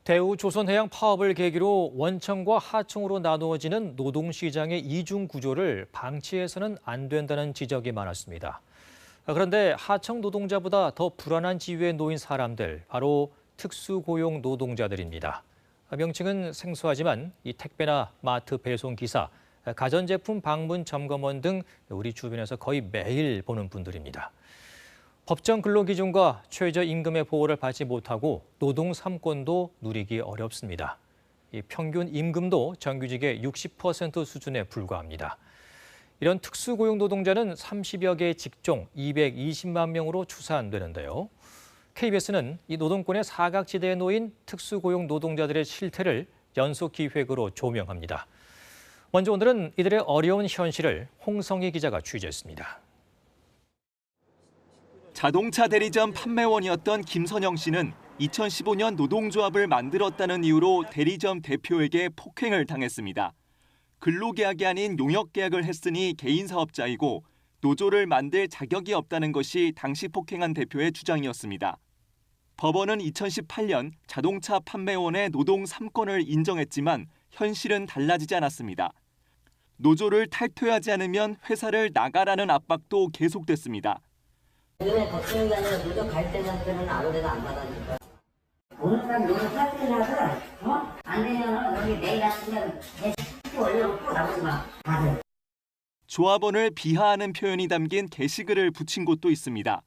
대우조선해양 파업을 계기로 원청과 하청으로 나누어지는 노동시장의 이중 구조를 방치해서는 안 된다는 지적이 많았습니다. 그런데 하청 노동자보다 더 불안한 지위에 놓인 사람들, 바로 특수고용 노동자들입니다. 명칭은 생소하지만 이 택배나 마트 배송 기사, 가전제품 방문 점검원 등 우리 주변에서 거의 매일 보는 분들입니다. 법정 근로기준과 최저임금의 보호를 받지 못하고 노동 3권도 누리기 어렵습니다. 평균 임금도 정규직의 60% 수준에 불과합니다. 이런 특수고용 노동자는 30여 개의 직종 220만 명으로 추산되는데요. KBS는 이 노동권의 사각지대에 놓인 특수고용 노동자들의 실태를 연속기획으로 조명합니다. 먼저 오늘은 이들의 어려운 현실을 홍성희 기자가 취재했습니다. 자동차 대리점 판매원이었던 김선영 씨는 2015년 노동조합을 만들었다는 이유로 대리점 대표에게 폭행을 당했습니다. 근로계약이 아닌 용역계약을 했으니 개인 사업자이고 노조를 만들 자격이 없다는 것이 당시 폭행한 대표의 주장이었습니다. 법원은 2018년 자동차 판매원의 노동 3권을 인정했지만 현실은 달라지지 않았습니다. 노조를 탈퇴하지 않으면 회사를 나가라는 압박도 계속됐습니다. 이번에 걱정이 아니라 노조 갈등한테는 아무데도 안 받아니까. 오늘날 노조 탈퇴하고 안 되면 여기 내일 아침에 게시글 올려놓고 나오지 마. 다들. 조합원을 비하하는 표현이 담긴 게시글을 붙인 곳도 있습니다.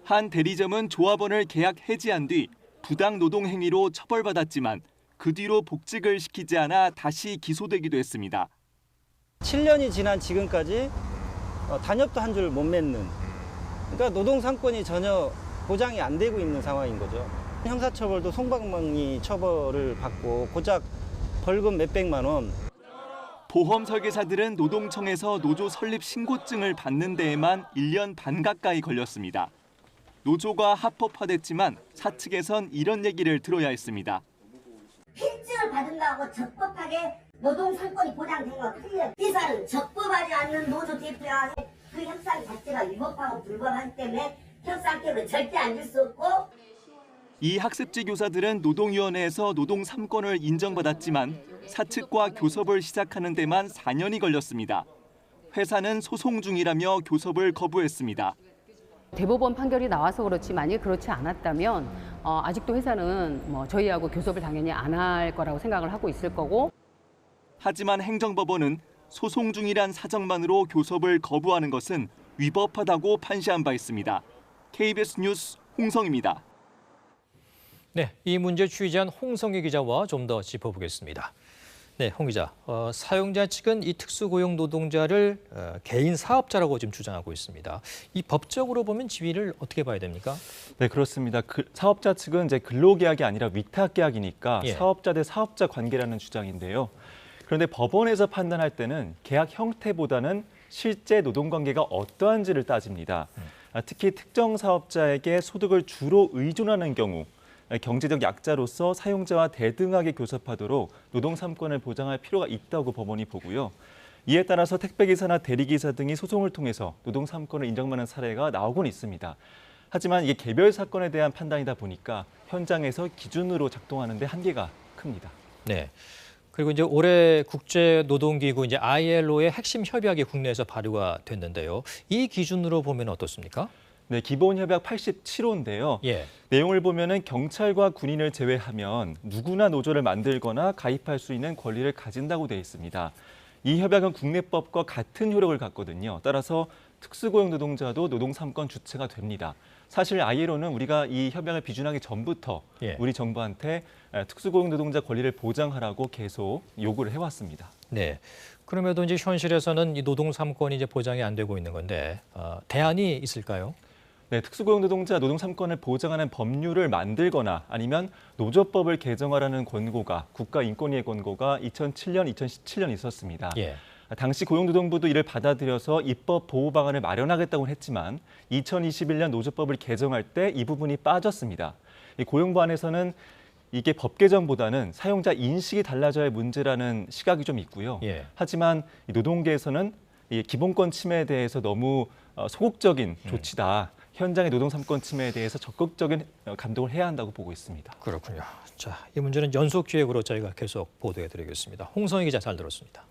한 대리점은 조합원을 계약 해지한 뒤 부당 노동 행위로 처벌받았지만 그 뒤로 복직을 시키지 않아 다시 기소되기도 했습니다. 7년이 지난 지금까지 단협도 한 줄 못 맺는, 그러니까 노동 3권이 전혀 보장이 안 되고 있는 상황인 거죠. 형사처벌도 솜방망이 처벌을 받고 고작 벌금 몇백만 원. 보험 설계사들은 노동청에서 노조 설립 신고증을 받는 데에만 1년 반 가까이 걸렸습니다. 노조가 합법화됐지만 사측에선 이런 얘기를 들어야 했습니다. 필증을 받은다고 적법하게 노동 3권이 보장된 거 틀려. 이사는 적법하지 않는 노조 대표와 그 협상 자체가 위법하고 불법하기 때문에 협상협을 절대 앉을 수 없고. 이 학습지 교사들은 노동위원회에서 노동 3권을 인정받았지만 사측과 교섭을 시작하는 데만 4년이 걸렸습니다. 회사는 소송 중이라며 교섭을 거부했습니다. 대법원 판결이 나와서 그렇지 만약에 그렇지 않았다면 아직도 회사는 저희하고 교섭을 당연히 안 할 거라고 생각을 하고 있을 거고. 하지만 행정법원은 소송 중이란 사정만으로 교섭을 거부하는 것은 위법하다고 판시한 바 있습니다. KBS 뉴스 홍성입니다. 네, 이 문제 취재한 홍성희 기자와 좀 더 짚어보겠습니다. 네, 홍 기자, 사용자 측은 이 특수고용 노동자를 개인 사업자라고 지금 주장하고 있습니다. 이 법적으로 보면 지위를 어떻게 봐야 됩니까? 네, 그렇습니다. 사업자 측은 이제 근로계약이 아니라 위탁계약이니까 예. 사업자 대 사업자 관계라는 주장인데요. 그런데 법원에서 판단할 때는 계약 형태보다는 실제 노동관계가 어떠한지를 따집니다. 특히 특정 사업자에게 소득을 주로 의존하는 경우 경제적 약자로서 사용자와 대등하게 교섭하도록 노동 3권을 보장할 필요가 있다고 법원이 보고요. 이에 따라서 택배기사나 대리기사 등이 소송을 통해서 노동 3권을 인정받는 사례가 나오곤 있습니다. 하지만 이게 개별 사건에 대한 판단이다 보니까 현장에서 기준으로 작동하는 데 한계가 큽니다. 네. 그리고 이제 올해 국제노동기구 이제 ILO의 핵심 협약이 국내에서 발효가 됐는데요. 이 기준으로 보면 어떻습니까? 네, 기본협약 87호인데요. 예. 내용을 보면은 경찰과 군인을 제외하면 누구나 노조를 만들거나 가입할 수 있는 권리를 가진다고 되어 있습니다. 이 협약은 국내법과 같은 효력을 갖거든요. 따라서 특수고용 노동자도 노동 3권 주체가 됩니다. 사실 ILO는 우리가 이 협약을 비준하기 전부터 우리 정부한테 특수고용 노동자 권리를 보장하라고 계속 요구를 해왔습니다. 네. 그럼에도 이제 현실에서는 이 노동 3권이 이제 보장이 안 되고 있는 건데 대안이 있을까요? 네, 특수고용 노동자 노동 3권을 보장하는 법률을 만들거나 아니면 노조법을 개정하라는 권고가 국가인권위의 권고가 2007년, 2017년 있었습니다. 예. 당시 고용노동부도 이를 받아들여서 입법 보호 방안을 마련하겠다고 했지만 2021년 노조법을 개정할 때 이 부분이 빠졌습니다. 이 고용부 안에서는 이게 법 개정보다는 사용자 인식이 달라져야 할 문제라는 시각이 좀 있고요. 예. 하지만 이 노동계에서는 이 기본권 침해에 대해서 너무 소극적인 조치다. 현장의 노동 3권 침해에 대해서 적극적인 감독을 해야 한다고 보고 있습니다. 그렇군요. 자, 이 문제는 연속 기획으로 저희가 계속 보도해드리겠습니다. 홍성희 기자 잘 들었습니다.